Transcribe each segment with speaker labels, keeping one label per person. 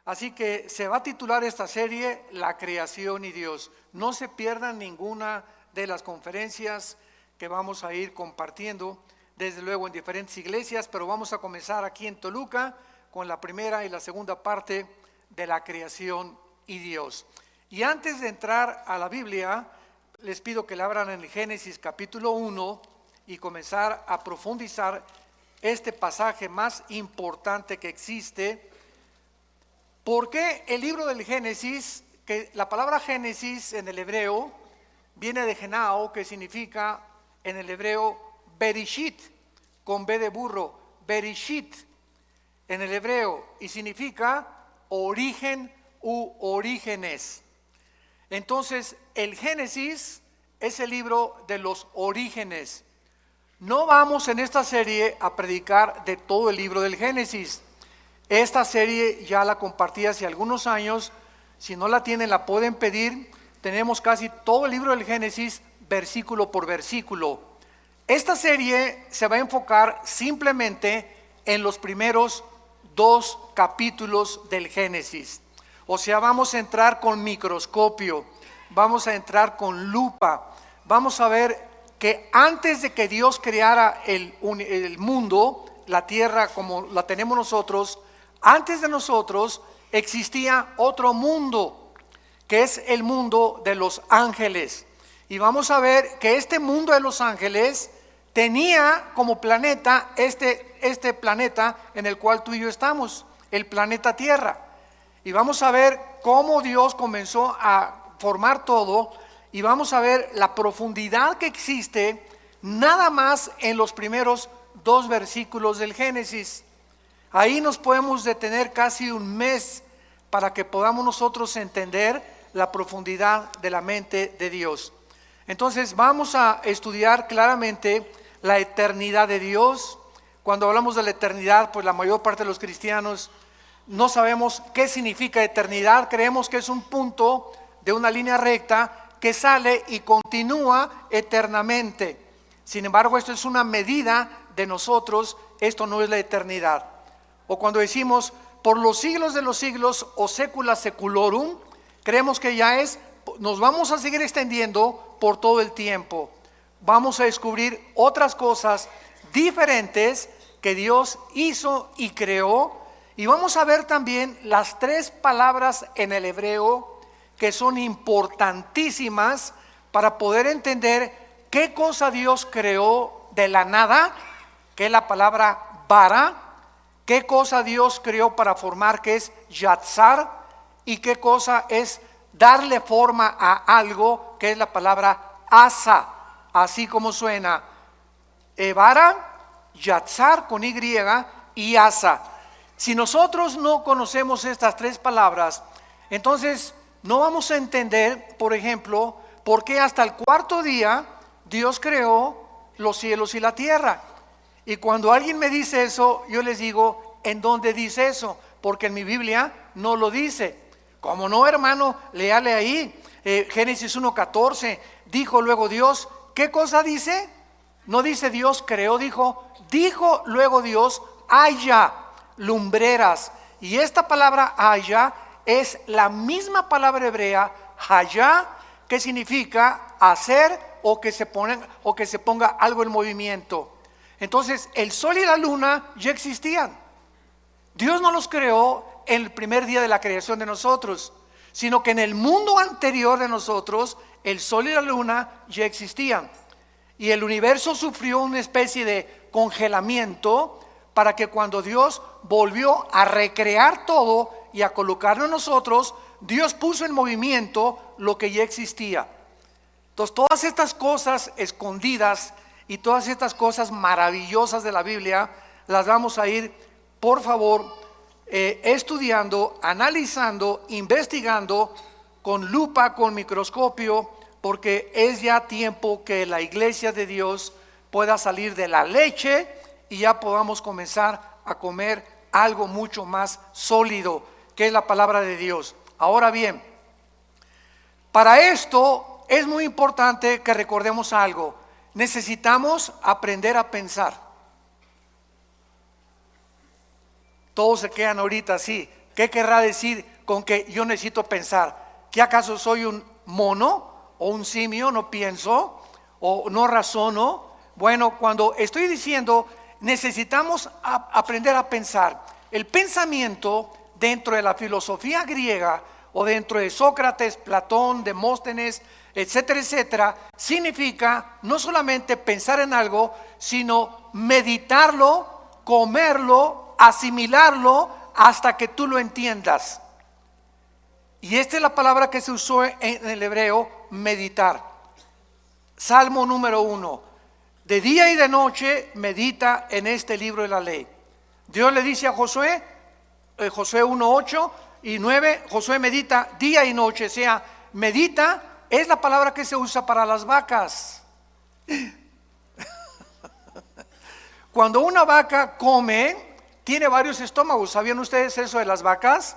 Speaker 1: Así que se va a titular esta serie La creación y Dios. No se pierdan ninguna de las conferencias que vamos a ir compartiendo, desde luego en diferentes iglesias, pero vamos a comenzar aquí en Toluca con la primera y la segunda parte de la creación y Dios. Y antes de entrar a la Biblia, les pido que la abran en el Génesis capítulo 1 y comenzar a profundizar este pasaje más importante que existe. ¿Por qué el libro del Génesis? Que la palabra Génesis en el hebreo viene de Genao, que significa en el hebreo Bereshit, con B de burro, Bereshit en el hebreo, y significa origen u orígenes. Entonces el Génesis es el libro de los orígenes. No vamos en esta serie a predicar de todo el libro del Génesis. Esta serie ya la compartí hace algunos años. Si no la tienen, la pueden pedir. Tenemos casi todo el libro del Génesis, versículo por versículo. Esta serie se va a enfocar simplemente en los primeros 2 capítulos del Génesis. O sea, vamos a entrar con microscopio, vamos a entrar con lupa. Vamos a ver que antes de que Dios creara el mundo, la tierra como la tenemos nosotros, antes de nosotros existía otro mundo, que es el mundo de los ángeles. Y vamos a ver que este mundo de los ángeles tenía como planeta este planeta en el cual tú y yo estamos, el planeta Tierra. Y vamos a ver cómo Dios comenzó a formar todo, y vamos a ver la profundidad que existe nada más en los primeros 2 versículos del Génesis. Ahí nos podemos detener casi un mes para que podamos nosotros entender la profundidad de la mente de Dios. Entonces vamos a estudiar claramente la eternidad de Dios. Cuando hablamos de la eternidad, pues la mayor parte de los cristianos no sabemos qué significa eternidad. Creemos que es un punto de una línea recta que sale y continúa eternamente. Sin embargo, esto es una medida de nosotros, esto no es la eternidad. O cuando decimos por los siglos de los siglos o secula seculorum, creemos que ya nos vamos a seguir extendiendo por todo el tiempo. Vamos a descubrir otras cosas diferentes que Dios hizo y creó, y vamos a ver también las 3 palabras en el hebreo que son importantísimas para poder entender qué cosa Dios creó de la nada, que es la palabra bara, qué cosa Dios creó para formar, que es yatzar, y qué cosa es darle forma a algo, que es la palabra asa, así como suena, bara, yatzar con Y y asa. Si nosotros no conocemos estas 3 palabras, entonces no vamos a entender, por ejemplo, por qué hasta el 4.º día Dios creó los cielos y la tierra. Y cuando alguien me dice eso, yo les digo, ¿en dónde dice eso? Porque en mi Biblia no lo dice. ¿Cómo no, hermano? Léale ahí, Génesis 1:14, dijo luego Dios, ¿qué cosa dice? No dice Dios creó, dijo luego Dios, haya lumbreras. Y esta palabra haya es la misma palabra hebrea, haya, que significa hacer o que se ponga algo en movimiento. Entonces el sol y la luna ya existían. Dios no los creó en el primer día de la creación de nosotros, sino que en el mundo anterior de nosotros el sol y la luna ya existían, y el universo sufrió una especie de congelamiento para que cuando Dios volvió a recrear todo y a colocarlo en nosotros, Dios puso en movimiento lo que ya existía. Entonces, todas estas cosas escondidas y todas estas cosas maravillosas de la Biblia las vamos a ir, por favor, estudiando, analizando, investigando con lupa, con microscopio, porque es ya tiempo que la iglesia de Dios pueda salir de la leche y ya podamos comenzar a comer algo mucho más sólido, que es la palabra de Dios. Ahora bien, para esto es muy importante que recordemos algo. Necesitamos aprender a pensar. Todos se quedan ahorita así. ¿Qué querrá decir con que yo necesito pensar? ¿Que acaso soy un mono o un simio? ¿No pienso o no razono? Bueno, cuando estoy diciendo necesitamos aprender a pensar, el pensamiento dentro de la filosofía griega o dentro de Sócrates, Platón, Demóstenes, etcétera, etcétera, significa no solamente pensar en algo, sino meditarlo, comerlo, asimilarlo hasta que tú lo entiendas. Y esta es la palabra que se usó en el hebreo, meditar. Salmo número 1. De día y de noche medita en este libro de la ley. Dios le dice a Josué, Josué 1:8 y 9, Josué medita día y noche. O sea, medita es la palabra que se usa para las vacas. Cuando una vaca come, tiene varios estómagos. ¿Sabían ustedes eso de las vacas?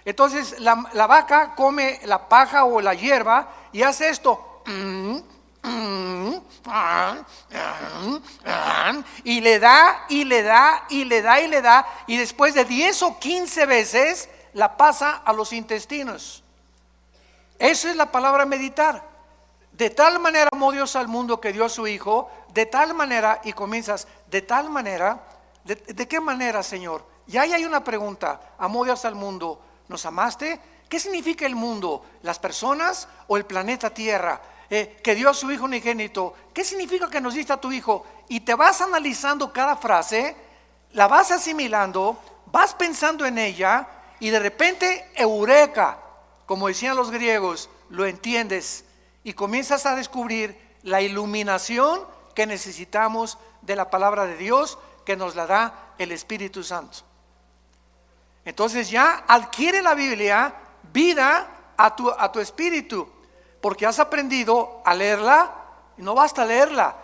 Speaker 1: Entonces la vaca come la paja o la hierba y hace esto. Y le da, y le da, y le da, y le da, y después de 10 o 15 veces la pasa a los intestinos. Eso es la palabra meditar. De tal manera amó Dios al mundo que dio a su Hijo, de tal manera, y comienzas, de tal manera, ¿de qué manera, Señor? Y ahí hay una pregunta. Amó Dios al mundo, ¿nos amaste? ¿Qué significa el mundo? ¿Las personas o el planeta Tierra? Que dio a su Hijo unigénito. ¿Qué significa que nos diste a tu Hijo? Y te vas analizando cada frase, la vas asimilando, vas pensando en ella y de repente, eureka, como decían los griegos, lo entiendes y comienzas a descubrir la iluminación que necesitamos de la palabra de Dios, que nos la da el Espíritu Santo. Entonces ya adquiere la Biblia vida a tu espíritu, porque has aprendido a leerla. Y no basta leerla,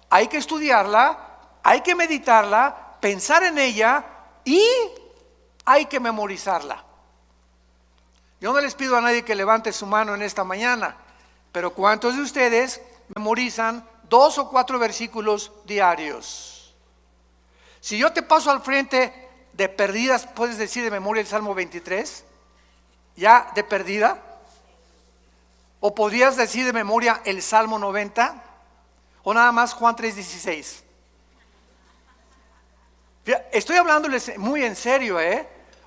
Speaker 1: hay que estudiarla, hay que meditarla, pensar en ella y hay que memorizarla. Yo no les pido a nadie que levante su mano en esta mañana, pero ¿cuántos de ustedes memorizan 2 o 4 versículos diarios? Si yo te paso al frente de perdidas, ¿puedes decir de memoria el Salmo 23? ¿Ya de perdida? ¿O podrías decir de memoria el Salmo 90? ¿O nada más Juan 3:16? Estoy hablándoles muy en serio,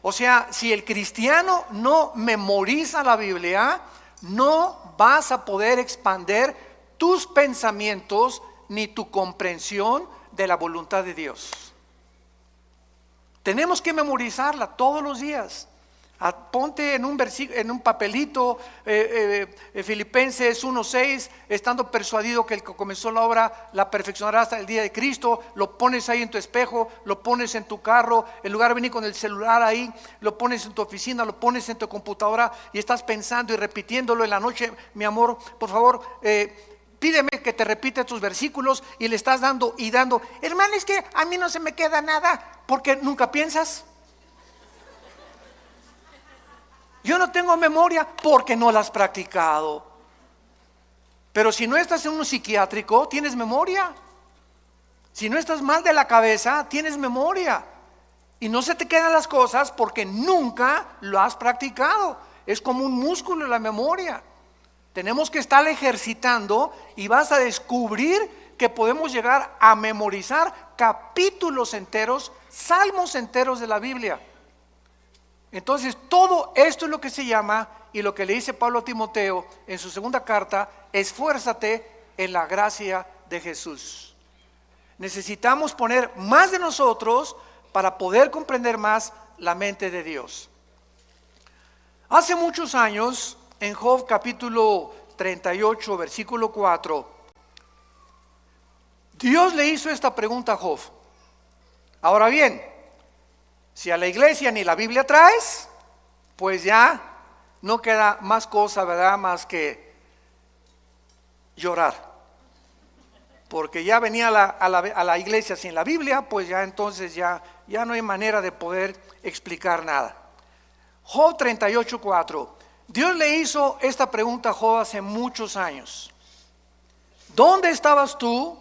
Speaker 1: O sea, si el cristiano no memoriza la Biblia, no vas a poder expandir tus pensamientos ni tu comprensión de la voluntad de Dios. Tenemos que memorizarla todos los días. Ponte en un papelito, Filipenses 1:6, estando persuadido que el que comenzó la obra la perfeccionará hasta el día de Cristo. Lo pones ahí en tu espejo, lo pones en tu carro, en lugar de venir con el celular ahí, lo pones en tu oficina, lo pones en tu computadora y estás pensando y repitiéndolo en la noche. Mi amor, por favor, pídeme que te repita tus versículos, y le estás dando y dando. Hermano, es que a mí no se me queda nada, porque nunca piensas. Yo no tengo memoria porque no la has practicado. Pero si no estás en un psiquiátrico, tienes memoria. Si no estás mal de la cabeza, tienes memoria. Y no se te quedan las cosas porque nunca lo has practicado. Es como un músculo la memoria. Tenemos que estar ejercitando y vas a descubrir que podemos llegar a memorizar capítulos enteros, salmos enteros de la Biblia. Entonces todo esto es lo que se llama, y lo que le dice Pablo a Timoteo en su segunda carta: esfuérzate en la gracia de Jesús. Necesitamos poner más de nosotros para poder comprender más la mente de Dios. Hace muchos años, en Job capítulo 38, versículo 4, Dios le hizo esta pregunta a Job. Ahora bien, si a la iglesia ni la Biblia traes, pues ya no queda más cosa, ¿verdad? Más que llorar. Porque ya venía a la iglesia sin la Biblia, pues ya entonces ya no hay manera de poder explicar nada. Job 38, 4. Dios le hizo esta pregunta a Job hace muchos años. ¿Dónde estabas tú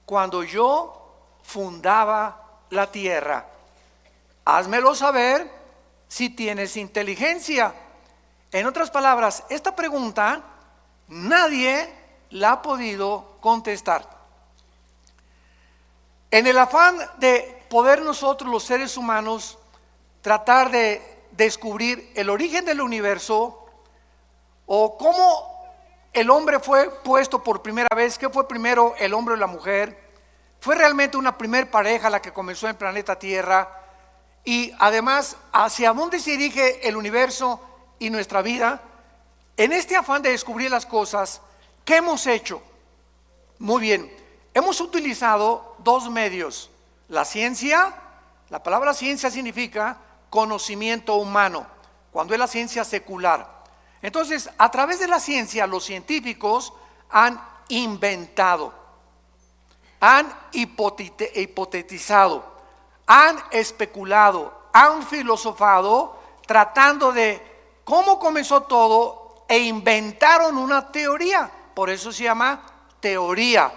Speaker 1: cuando yo fundaba la tierra? Házmelo saber si tienes inteligencia. En otras palabras, esta pregunta nadie la ha podido contestar. En el afán de poder nosotros los seres humanos tratar de descubrir el origen del universo o cómo el hombre fue puesto por primera vez, qué fue primero, el hombre o la mujer, fue realmente una primer pareja la que comenzó en el planeta Tierra, y además hacia dónde se dirige el universo y nuestra vida. En este afán de descubrir las cosas, ¿qué hemos hecho? Muy bien, hemos utilizado dos medios. La ciencia, la palabra ciencia significa conocimiento humano, cuando es la ciencia secular. Entonces, a través de la ciencia, los científicos han inventado, han hipotetizado, han especulado, han filosofado, tratando de cómo comenzó todo, e inventaron una teoría. Por eso se llama teoría.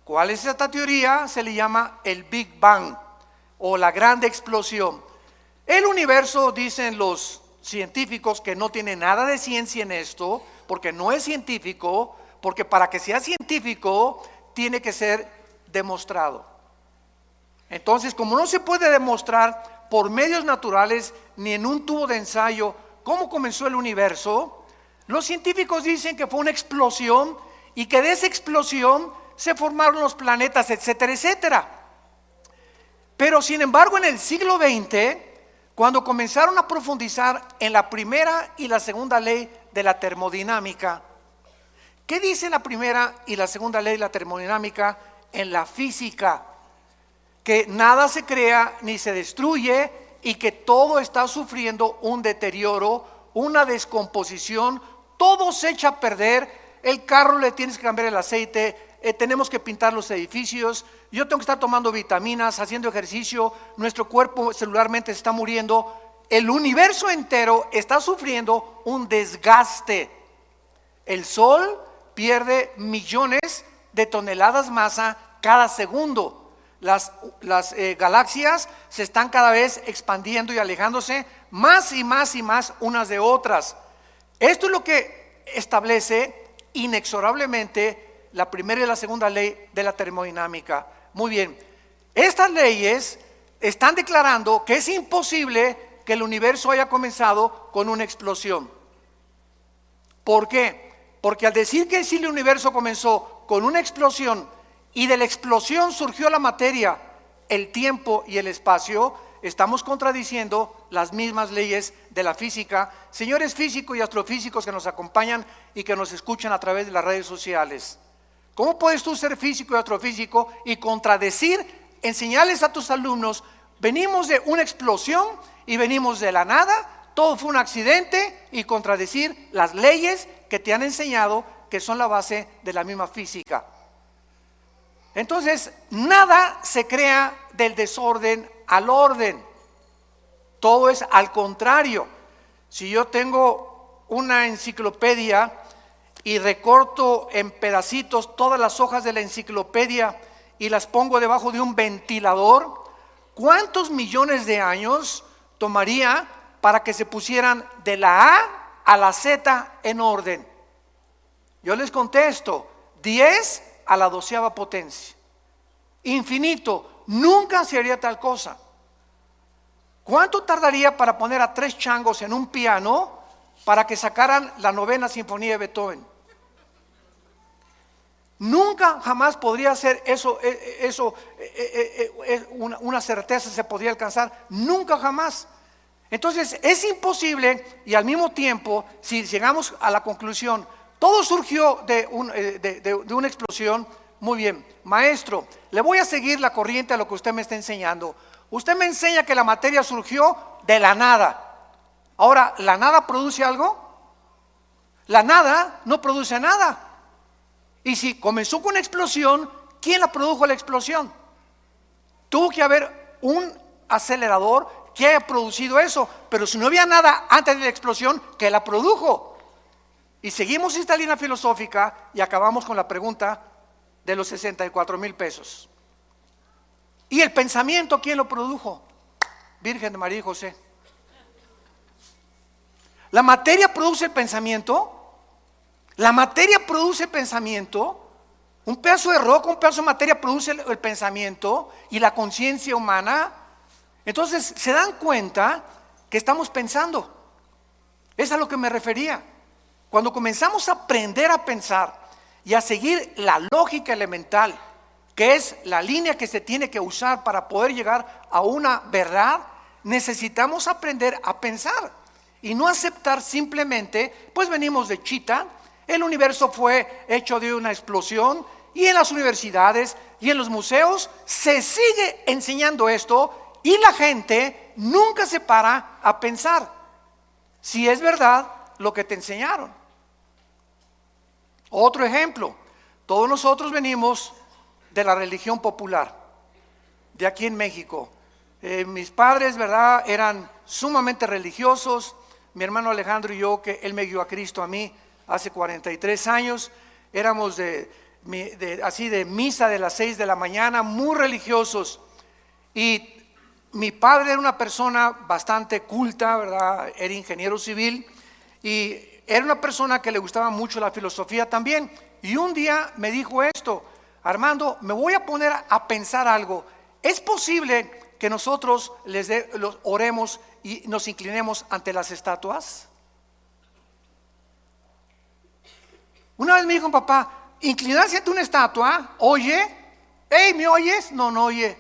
Speaker 1: ¿Cuál es esta teoría? Se le llama el Big Bang o la gran explosión. El universo, dicen los científicos, que no tiene nada de ciencia en esto, porque no es científico, porque para que sea científico tiene que ser demostrado. Entonces, como no se puede demostrar por medios naturales ni en un tubo de ensayo cómo comenzó el universo, los científicos dicen que fue una explosión y que de esa explosión se formaron los planetas, etcétera, etcétera. Pero sin embargo, en el siglo XX, cuando comenzaron a profundizar en la primera y la segunda ley de la termodinámica, ¿qué dice la primera y la segunda ley de la termodinámica en la física? Que nada se crea ni se destruye y que todo está sufriendo un deterioro, una descomposición, todo se echa a perder. El carro le tienes que cambiar el aceite, tenemos que pintar los edificios, yo tengo que estar tomando vitaminas, haciendo ejercicio, nuestro cuerpo celularmente está muriendo, el universo entero está sufriendo un desgaste. El Sol pierde millones de toneladas masa cada segundo. Las galaxias se están cada vez expandiendo y alejándose más y más y más unas de otras. Esto es lo que establece inexorablemente la primera y la segunda ley de la termodinámica. Muy bien, estas leyes están declarando que es imposible que el universo haya comenzado con una explosión. ¿Por qué? Porque al decir que sí, el universo comenzó con una explosión y de la explosión surgió la materia, el tiempo y el espacio, estamos contradiciendo las mismas leyes de la física. Señores físicos y astrofísicos que nos acompañan y que nos escuchan a través de las redes sociales, ¿cómo puedes tú ser físico y astrofísico y contradecir, enseñarles a tus alumnos, venimos de una explosión y venimos de la nada, todo fue un accidente, y contradecir las leyes que te han enseñado, que son la base de la misma física? Entonces, nada se crea del desorden al orden, todo es al contrario. Si yo tengo una enciclopedia y recorto en pedacitos todas las hojas de la enciclopedia y las pongo debajo de un ventilador, ¿cuántos millones de años tomaría para que se pusieran de la A a la Z en orden? Yo les contesto, 10 a la 12ª potencia. Infinito, nunca se haría tal cosa. ¿Cuánto tardaría para poner a 3 changos en un piano para que sacaran la 9ª sinfonía de Beethoven? Nunca jamás podría ser eso, una certeza se podría alcanzar, nunca jamás. Entonces es imposible, y al mismo tiempo, si llegamos a la conclusión, Todo surgió de una explosión. Muy bien, maestro, le voy a seguir la corriente a lo que usted me está enseñando. Usted me enseña que la materia surgió de la nada. Ahora, ¿la nada produce algo? La nada no produce nada. Y si comenzó con una explosión, ¿quién la produjo la explosión? Tuvo que haber un acelerador que haya producido eso. Pero si no había nada antes de la explosión, ¿qué la produjo? Y seguimos esta línea filosófica y acabamos con la pregunta de los 64,000 pesos. ¿Y el pensamiento quién lo produjo? Virgen de María y José. ¿La materia produce el pensamiento? La materia produce pensamiento. Un pedazo de roca, un pedazo de materia produce el pensamiento y la conciencia humana. Entonces se dan cuenta que estamos pensando. Es a lo que me refería. Cuando comenzamos a aprender a pensar y a seguir la lógica elemental, que es la línea que se tiene que usar para poder llegar a una verdad, necesitamos aprender a pensar y no aceptar simplemente, pues venimos de Chita, el universo fue hecho de una explosión, y en las universidades y en los museos se sigue enseñando esto y la gente nunca se para a pensar si es verdad lo que te enseñaron. Otro ejemplo, todos nosotros venimos de la religión popular, de aquí en México. Mis padres, ¿verdad?, eran sumamente religiosos. Mi hermano Alejandro y yo, que él me guió a Cristo a mí hace 43 años, éramos así de misa de las 6 de la mañana, muy religiosos. Y mi padre era una persona bastante culta, ¿verdad?, era ingeniero civil y era una persona que le gustaba mucho la filosofía también. Y un día me dijo esto: Armando, me voy a poner a pensar algo. ¿Es posible que nosotros los oremos y nos inclinemos ante las estatuas? Una vez me dijo papá, inclinarse ante una estatua, oye, hey, ¿me oyes? No, no oye.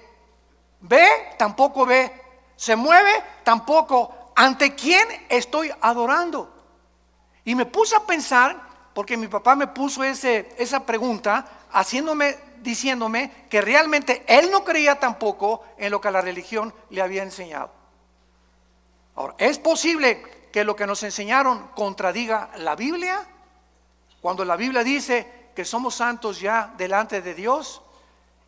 Speaker 1: ¿Ve? Tampoco ve. ¿Se mueve? Tampoco. ¿Ante quién estoy adorando? Y me puse a pensar, porque mi papá me puso esa pregunta, diciéndome que realmente él no creía tampoco en lo que la religión le había enseñado. Ahora, ¿es posible que lo que nos enseñaron contradiga la Biblia? Cuando la Biblia dice que somos santos ya delante de Dios.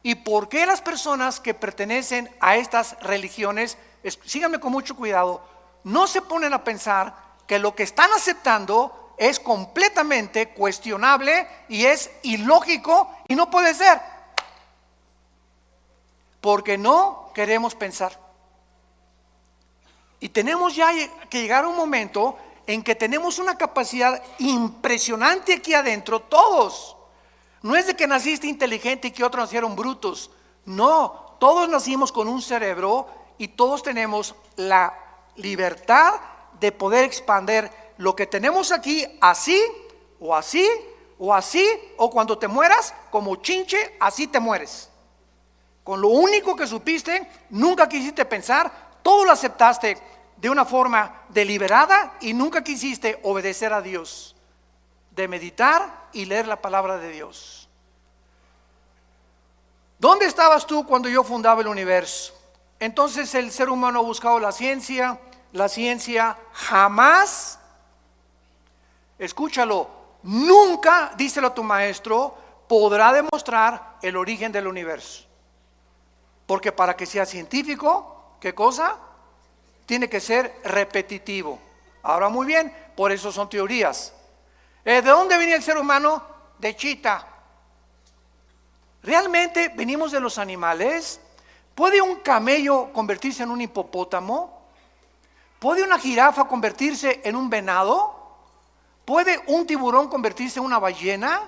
Speaker 1: ¿Y por qué las personas que pertenecen a estas religiones, síganme con mucho cuidado, no se ponen a pensar que lo que están aceptando es completamente cuestionable y es ilógico y no puede ser? Porque no queremos pensar. Y tenemos ya que llegar a un momento en que tenemos una capacidad impresionante aquí adentro, todos. No es de que naciste inteligente y que otros nacieron brutos. No, todos nacimos con un cerebro y todos tenemos la libertad de poder expandir lo que tenemos aquí, así, o así, o así, o cuando te mueras, como chinche, así te mueres. Con lo único que supiste, nunca quisiste pensar, todo lo aceptaste de una forma deliberada y nunca quisiste obedecer a Dios, de meditar y leer la palabra de Dios. ¿Dónde estabas tú cuando yo fundaba el universo? Entonces el ser humano ha buscado la ciencia jamás, escúchalo, nunca, díselo a tu maestro, podrá demostrar el origen del universo. Porque para que sea científico, ¿qué cosa? Tiene que ser repetitivo. Ahora muy bien, por eso son teorías. ¿De dónde viene el ser humano? De Chita. ¿Realmente venimos de los animales? ¿Puede un camello convertirse en un hipopótamo? ¿Puede una jirafa convertirse en un venado? ¿Puede un tiburón convertirse en una ballena?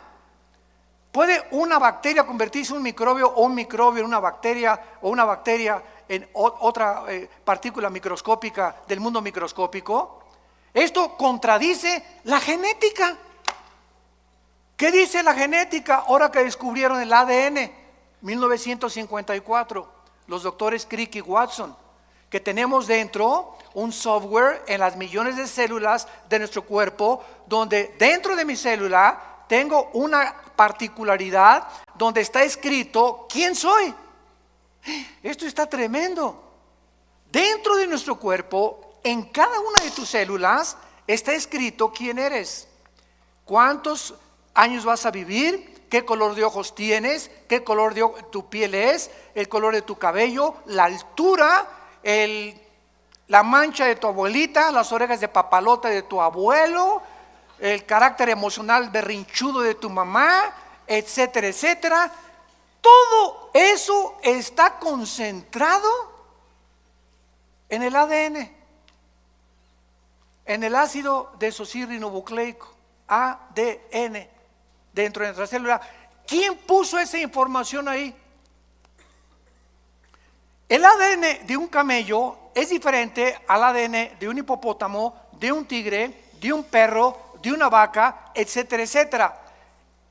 Speaker 1: ¿Puede una bacteria convertirse en un microbio o un microbio en una bacteria o una bacteria en otra partícula microscópica del mundo microscópico? Esto contradice la genética. ¿Qué dice la genética ahora que descubrieron el ADN? 1954, los doctores Crick y Watson. que tenemos dentro un software en las millones de células de nuestro cuerpo, donde dentro de mi célula tengo una particularidad donde está escrito quién soy. Esto está tremendo. Dentro de nuestro cuerpo, en cada una de tus células, está escrito quién eres, cuántos años vas a vivir, qué color de ojos tienes, qué color de tu piel es, el color de tu cabello, la altura, la mancha de tu abuelita, las orejas de papalote de tu abuelo, el carácter emocional berrinchudo de tu mamá, etcétera, etcétera. Todo eso está concentrado en el ADN, en el ácido desoxirribonucleico, ADN, dentro de nuestra célula. ¿Quién puso esa información ahí? El ADN de un camello es diferente al ADN de un hipopótamo, de un tigre, de un perro, de una vaca, etcétera, etcétera.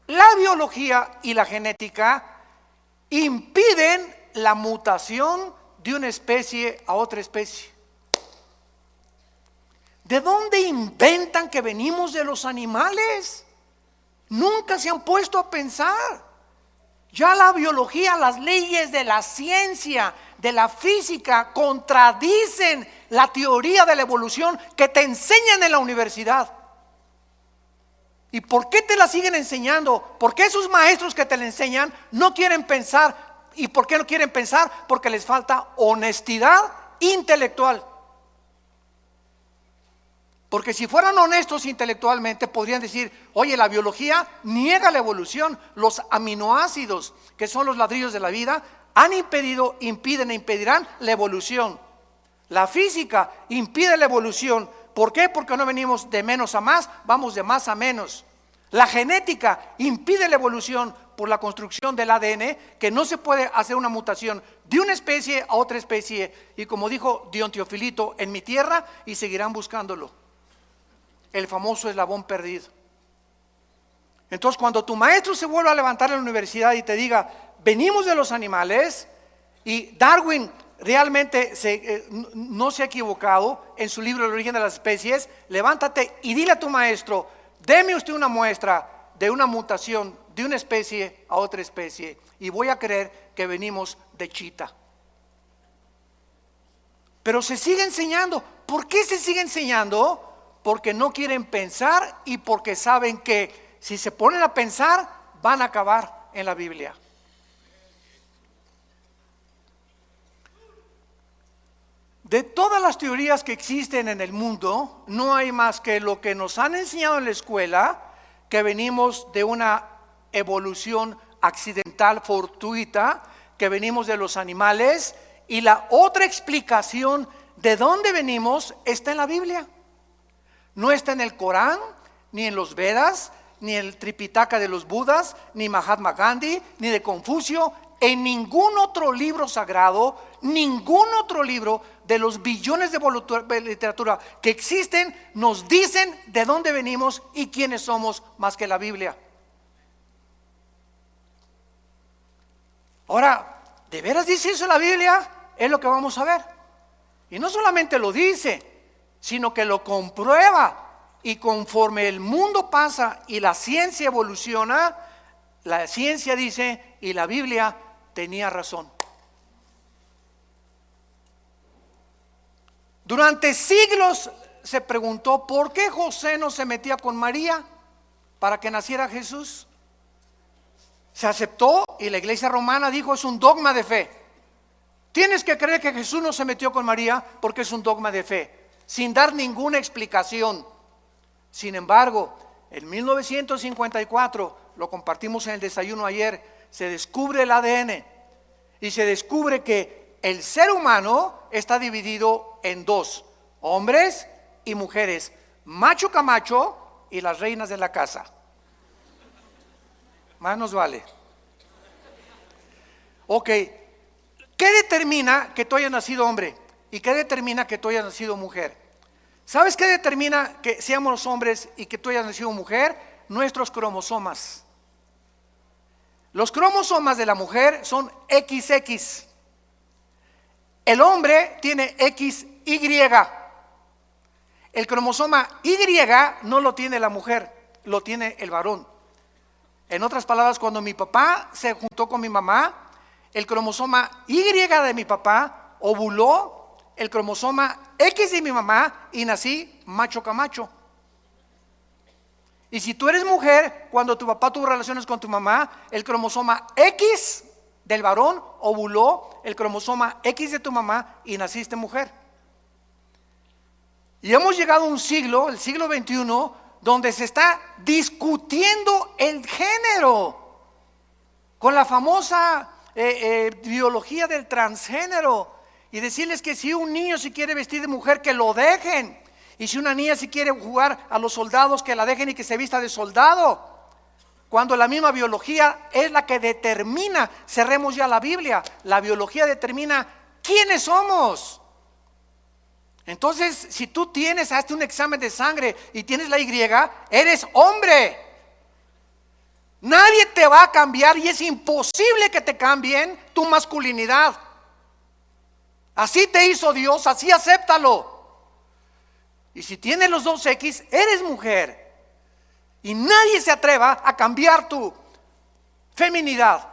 Speaker 1: La biología y la genética impiden la mutación de una especie a otra especie. ¿De dónde inventan que venimos de los animales? Nunca se han puesto a pensar. Ya la biología, las leyes de la ciencia, de la física, contradicen la teoría de la evolución que te enseñan en la universidad. ¿Y por qué te la siguen enseñando? Porque esos maestros que te la enseñan no quieren pensar. ¿Y por qué no quieren pensar? Porque les falta honestidad intelectual. Porque si fueran honestos intelectualmente podrían decir, oye, la biología niega la evolución. Los aminoácidos, que son los ladrillos de la vida, han impedido, impiden e impedirán la evolución. La física impide la evolución. ¿Por qué? Porque no venimos de menos a más, vamos de más a menos. La genética impide la evolución por la construcción del ADN, que no se puede hacer una mutación de una especie a otra especie. Y como dijo Dion Teofilito, en mi tierra, y seguirán buscándolo. El famoso eslabón perdido. Entonces, cuando tu maestro se vuelva a levantar en la universidad y te diga, venimos de los animales, y Darwin realmente no se ha equivocado en su libro El origen de las especies, levántate y dile a tu maestro, deme usted una muestra de una mutación de una especie a otra especie, y voy a creer que venimos de chita. Pero se sigue enseñando. ¿Por qué se sigue enseñando? Porque no quieren pensar y porque saben que si se ponen a pensar van a acabar en la Biblia. De todas las teorías que existen en el mundo, no hay más que lo que nos han enseñado en la escuela, que venimos de una evolución accidental, fortuita, que venimos de los animales, y la otra explicación de dónde venimos está en la Biblia. No está en el Corán, ni en los Vedas, ni en el Tripitaka de los Budas, ni Mahatma Gandhi, ni de Confucio, en ningún otro libro sagrado, ningún otro libro de los billones de literatura que existen nos dicen de dónde venimos y quiénes somos más que la Biblia. Ahora, ¿de veras dice eso la Biblia? Es lo que vamos a ver. Y no solamente lo dice, sino que lo comprueba. Y conforme el mundo pasa y la ciencia evoluciona, la ciencia dice, y la Biblia tenía razón. Durante siglos se preguntó por qué José no se metía con María para que naciera Jesús. Se aceptó y la iglesia romana dijo, es un dogma de fe. Tienes que creer que Jesús no se metió con María porque es un dogma de fe, sin dar ninguna explicación. Sin embargo, en 1954, lo compartimos en el desayuno ayer, se descubre el ADN y se descubre que el ser humano está dividido en dos, hombres y mujeres, macho camacho y las reinas de la casa. Más nos vale. Ok, ¿qué determina que tú hayas nacido hombre? ¿Y qué determina que tú hayas nacido mujer? ¿Sabes qué determina que seamos hombres y que tú hayas nacido mujer? Nuestros cromosomas. Los cromosomas de la mujer son XX. El hombre tiene XY. El cromosoma Y no lo tiene la mujer, lo tiene el varón. En otras palabras, cuando mi papá se juntó con mi mamá, el cromosoma Y de mi papá ovuló el cromosoma X de mi mamá y nací macho camacho. Y si tú eres mujer, cuando tu papá tuvo relaciones con tu mamá, el cromosoma X del varón ovuló el cromosoma X de tu mamá y naciste mujer. Y hemos llegado a un siglo, el siglo XXI, donde se está discutiendo el género con la famosa biología del transgénero, y decirles que si un niño se quiere vestir de mujer, que lo dejen, y si una niña se quiere jugar a los soldados, que la dejen y que se vista de soldado, cuando la misma biología es la que determina. Cerremos ya la Biblia, la biología determina quiénes somos. Entonces, si tú hazte un examen de sangre y tienes la Y, eres hombre. Nadie te va a cambiar y es imposible que te cambien tu masculinidad. Así te hizo Dios, así acéptalo. Y si tienes los dos X, eres mujer. Y nadie se atreva a cambiar tu feminidad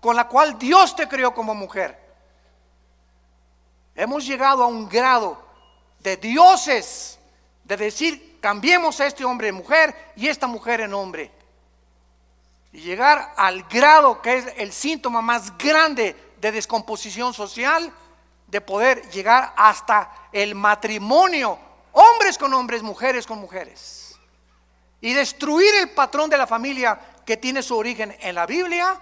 Speaker 1: con la cual Dios te creó como mujer. Hemos llegado a un grado de dioses, de decir, cambiemos a este hombre en mujer y esta mujer en hombre. Y llegar al grado que es el síntoma más grande de descomposición social, de poder llegar hasta el matrimonio, hombres con hombres, mujeres con mujeres, y destruir el patrón de la familia que tiene su origen en la Biblia,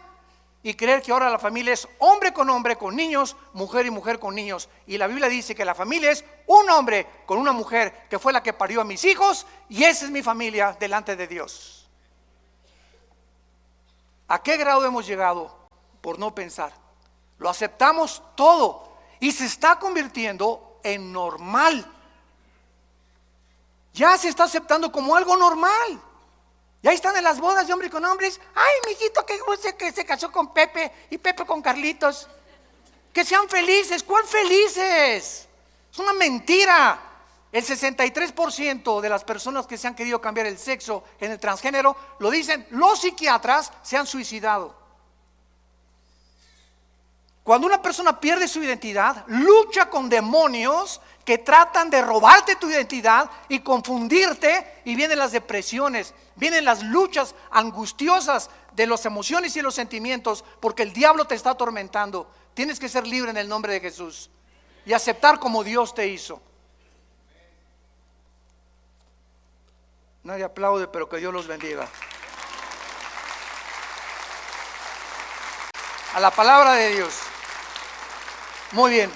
Speaker 1: y creer que ahora la familia es hombre, con niños, mujer y mujer con niños. Y la Biblia dice que la familia es un hombre con una mujer que fue la que parió a mis hijos, y esa es mi familia delante de Dios. ¿A qué grado hemos llegado por no pensar? Lo aceptamos todo y se está convirtiendo en normal. Ya se está aceptando como algo normal. Y ahí están en las bodas de hombres con hombres. Ay, mijito, que se casó con Pepe y Pepe con Carlitos. Que sean felices. ¿Cuál felices? Es una mentira. El 63% de las personas que se han querido cambiar el sexo en el transgénero, lo dicen los psiquiatras, se han suicidado. Cuando una persona pierde su identidad, lucha con demonios que tratan de robarte tu identidad y confundirte, y vienen las depresiones, vienen las luchas angustiosas de las emociones y los sentimientos, porque el diablo te está atormentando. Tienes que ser libre en el nombre de Jesús y aceptar como Dios te hizo. Nadie aplaude, pero que Dios los bendiga. A la palabra de Dios. Muy bien.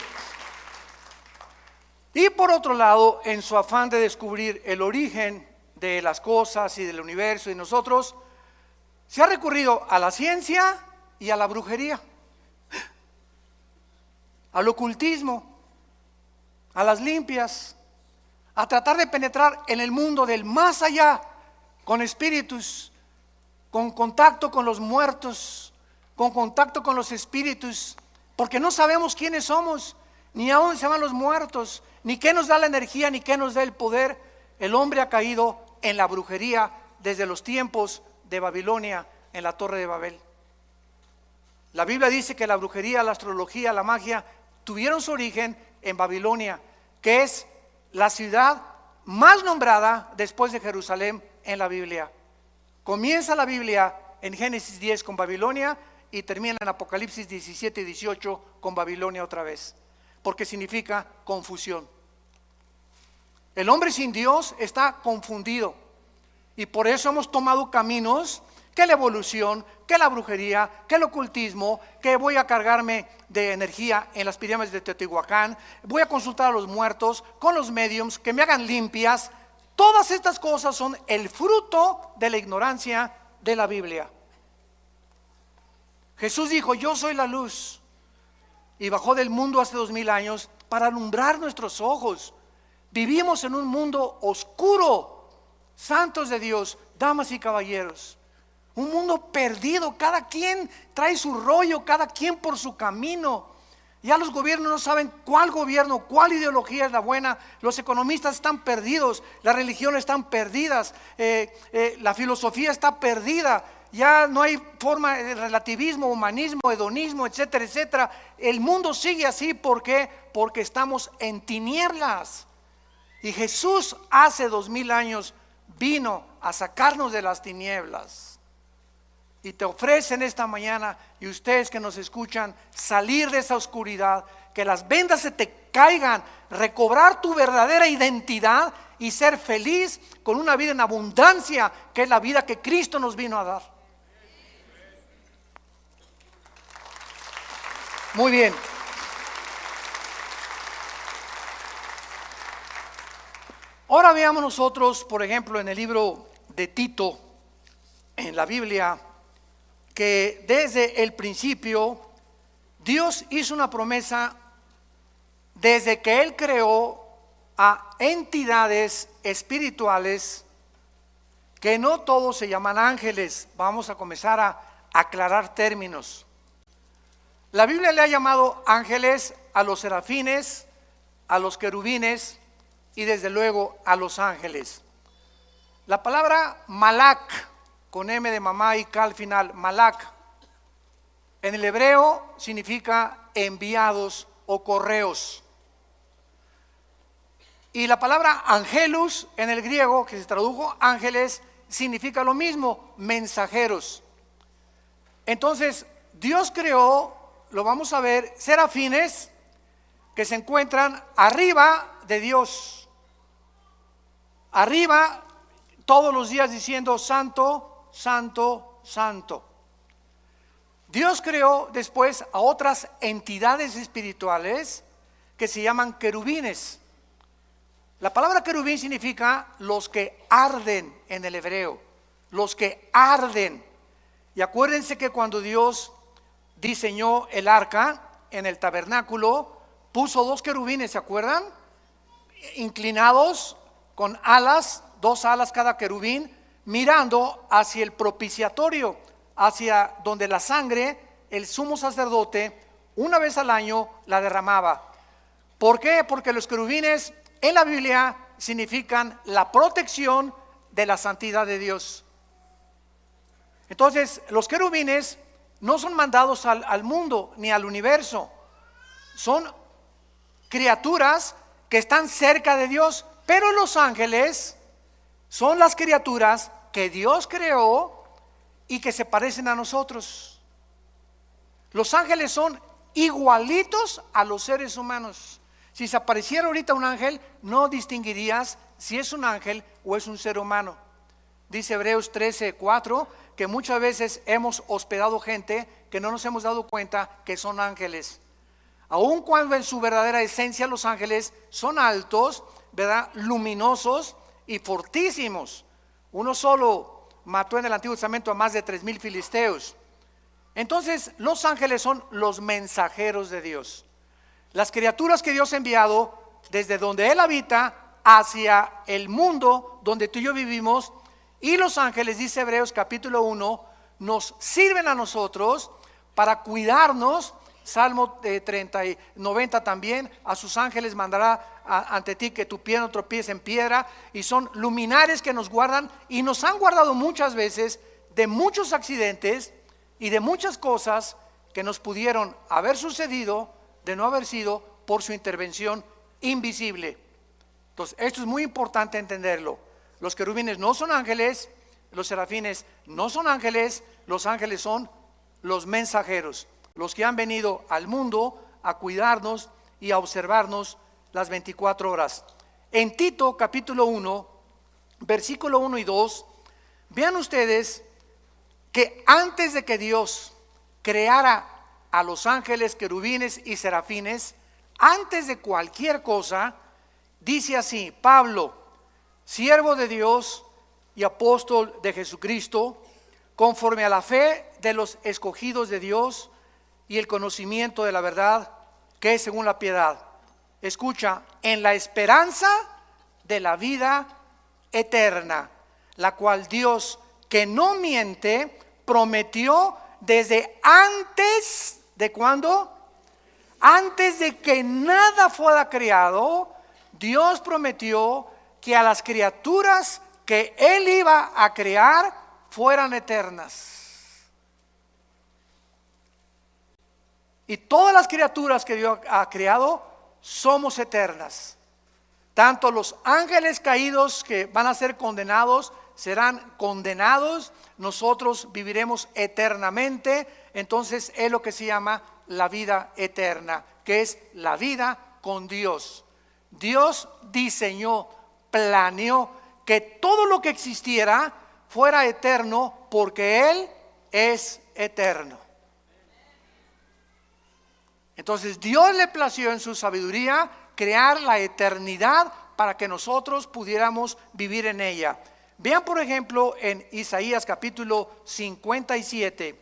Speaker 1: Y por otro lado, en su afán de descubrir el origen de las cosas y del universo y nosotros, se ha recurrido a la ciencia y a la brujería, al ocultismo, a las limpias, a tratar de penetrar en el mundo del más allá, con espíritus, con contacto con los muertos, con contacto con los espíritus, porque no sabemos quiénes somos, ni a dónde se van los muertos, ni qué nos da la energía, ni qué nos da el poder. El hombre ha caído en la brujería desde los tiempos de Babilonia, en la Torre de Babel. La Biblia dice que la brujería, la astrología, la magia tuvieron su origen en Babilonia, que es la ciudad más nombrada después de Jerusalén en la Biblia. Comienza la Biblia en Génesis 10 con Babilonia y termina en Apocalipsis 17 y 18 con Babilonia otra vez, porque significa confusión. El hombre sin Dios está confundido, y por eso hemos tomado caminos que la evolución, que la brujería, que el ocultismo, que voy a cargarme de energía en las pirámides de Teotihuacán, voy a consultar a los muertos con los mediums que me hagan limpias. Todas estas cosas son el fruto de la ignorancia de la Biblia. Jesús dijo: yo soy la luz, y bajó del mundo hace 2000 años para alumbrar nuestros ojos. Vivimos en un mundo oscuro, santos de Dios, damas y caballeros, un mundo perdido. Cada quien trae su rollo, cada quien por su camino. Ya los gobiernos no saben cuál gobierno, cuál ideología es la buena. Los economistas están perdidos, las religiones están perdidas, la filosofía está perdida. Ya no hay forma de relativismo, humanismo, hedonismo, etcétera, etcétera. El mundo sigue así, ¿por qué? Porque estamos en tinieblas. Y Jesús hace 2000 años vino a sacarnos de las tinieblas. Y te ofrecen esta mañana, y ustedes que nos escuchan, salir de esa oscuridad, que las vendas se te caigan, recobrar tu verdadera identidad y ser feliz con una vida en abundancia, que es la vida que Cristo nos vino a dar. Muy bien. Ahora veamos nosotros, por ejemplo, en el libro de Tito, en la Biblia, que desde el principio Dios hizo una promesa desde que Él creó a entidades espirituales que no todos se llaman ángeles. Vamos a comenzar a aclarar términos. La Biblia le ha llamado ángeles a los serafines, a los querubines y desde luego a los ángeles. La palabra malak, con M de mamá y K al final, malak, en el hebreo significa enviados o correos. Y la palabra angelus en el griego, que se tradujo ángeles, significa lo mismo, mensajeros. Entonces, Dios creó, lo vamos a ver, serafines que se encuentran arriba de Dios. Arriba, todos los días diciendo santo, santo, santo. Dios creó después a otras entidades espirituales que se llaman querubines. La palabra querubín significa los que arden en el hebreo, los que arden. Y acuérdense que cuando Dios diseñó el arca en el tabernáculo, puso dos querubines, ¿se acuerdan? Inclinados con alas, dos alas cada querubín, mirando hacia el propiciatorio, hacia donde la sangre, el sumo sacerdote, una vez al año la derramaba. ¿Por qué? Porque los querubines en la Biblia significan la protección de la santidad de Dios. Entonces, los querubines no son mandados al mundo ni al universo, son criaturas que están cerca de Dios, pero los ángeles son las criaturas que Dios creó y que se parecen a nosotros. Los ángeles son igualitos a los seres humanos. Si se apareciera ahorita un ángel, no distinguirías si es un ángel o es un ser humano. Dice Hebreos 13:4 que muchas veces hemos hospedado gente que no nos hemos dado cuenta que son ángeles. Aun cuando en su verdadera esencia los ángeles son altos, ¿verdad?, luminosos y fortísimos. Uno solo mató en el Antiguo Testamento a más de 3000 filisteos. Entonces los ángeles son los mensajeros de Dios, las criaturas que Dios ha enviado desde donde Él habita hacia el mundo donde tú y yo vivimos. Y los ángeles, dice Hebreos capítulo 1, nos sirven a nosotros para cuidarnos. Salmo 30 y 90 también, a sus ángeles mandará ante ti que tu pie no tropiece en piedra. Y son luminares que nos guardan y nos han guardado muchas veces de muchos accidentes y de muchas cosas que nos pudieron haber sucedido de no haber sido por su intervención invisible. Entonces, esto es muy importante entenderlo. Los querubines no son ángeles, los serafines no son ángeles, los ángeles son los mensajeros, los que han venido al mundo a cuidarnos y a observarnos las 24 horas. En Tito capítulo 1, versículo 1 y 2, vean ustedes que antes de que Dios creara a los ángeles, querubines y serafines, antes de cualquier cosa, dice así: Pablo, siervo de Dios y apóstol de Jesucristo, conforme a la fe de los escogidos de Dios y el conocimiento de la verdad, que es según la piedad. Escucha, en la esperanza de la vida eterna, la cual Dios, que no miente, prometió desde antes de ¿cuándo? Antes de que nada fuera creado, Dios prometió que a las criaturas que Él iba a crear fueran eternas. Y todas las criaturas que Dios ha creado somos eternas. Tanto los ángeles caídos que van a ser condenados serán condenados. Nosotros viviremos eternamente. Entonces es lo que se llama la vida eterna, que es la vida con Dios. Dios diseñó, planeó que todo lo que existiera fuera eterno porque Él es eterno. Entonces Dios le plació en su sabiduría crear la eternidad para que nosotros pudiéramos vivir en ella. Vean por ejemplo en Isaías capítulo 57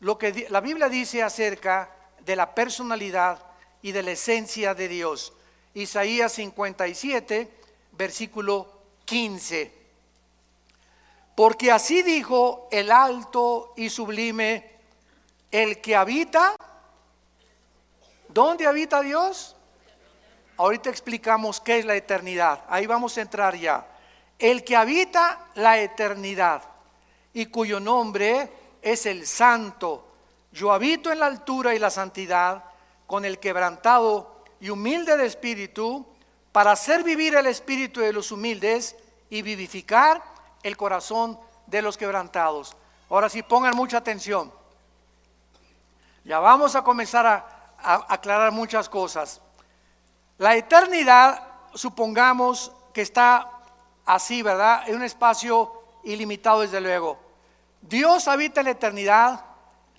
Speaker 1: lo que la Biblia dice acerca de la personalidad y de la esencia de Dios. Isaías 57 versículo 15. Porque así dijo el alto y sublime, el que habita. ¿Dónde habita Dios? Ahorita explicamos qué es la eternidad. Ahí vamos a entrar ya. El que habita la eternidad y cuyo nombre es el Santo. Yo habito en la altura y la santidad con el quebrantado y humilde de espíritu, para hacer vivir el espíritu de los humildes y vivificar el corazón de los quebrantados. Ahora sí, pongan mucha atención. Ya vamos a comenzar a aclarar muchas cosas. La eternidad, supongamos que está así, ¿verdad? En un espacio ilimitado, desde luego. Dios habita en la eternidad.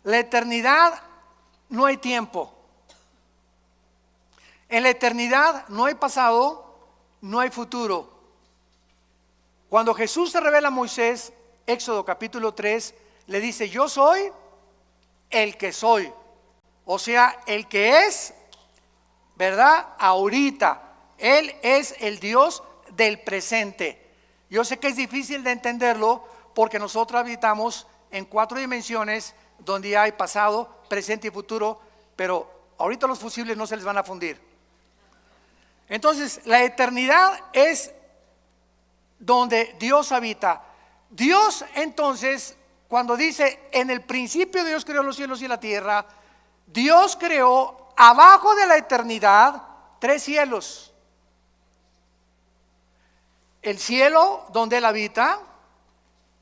Speaker 1: La eternidad no hay tiempo. En la eternidad no hay pasado, no hay futuro. Cuando Jesús se revela a Moisés, Éxodo capítulo 3, le dice: yo soy el que soy. O sea, el que es, ¿verdad? Ahorita. Él es el Dios del presente. Yo sé que es difícil de entenderlo porque nosotros habitamos en 4 dimensiones donde hay pasado, presente y futuro, pero ahorita los fusibles no se les van a fundir. Entonces, la eternidad es donde Dios habita. Dios, entonces, cuando dice en el principio Dios creó los cielos y la tierra, Dios creó abajo de la eternidad 3 cielos. El cielo donde Él habita,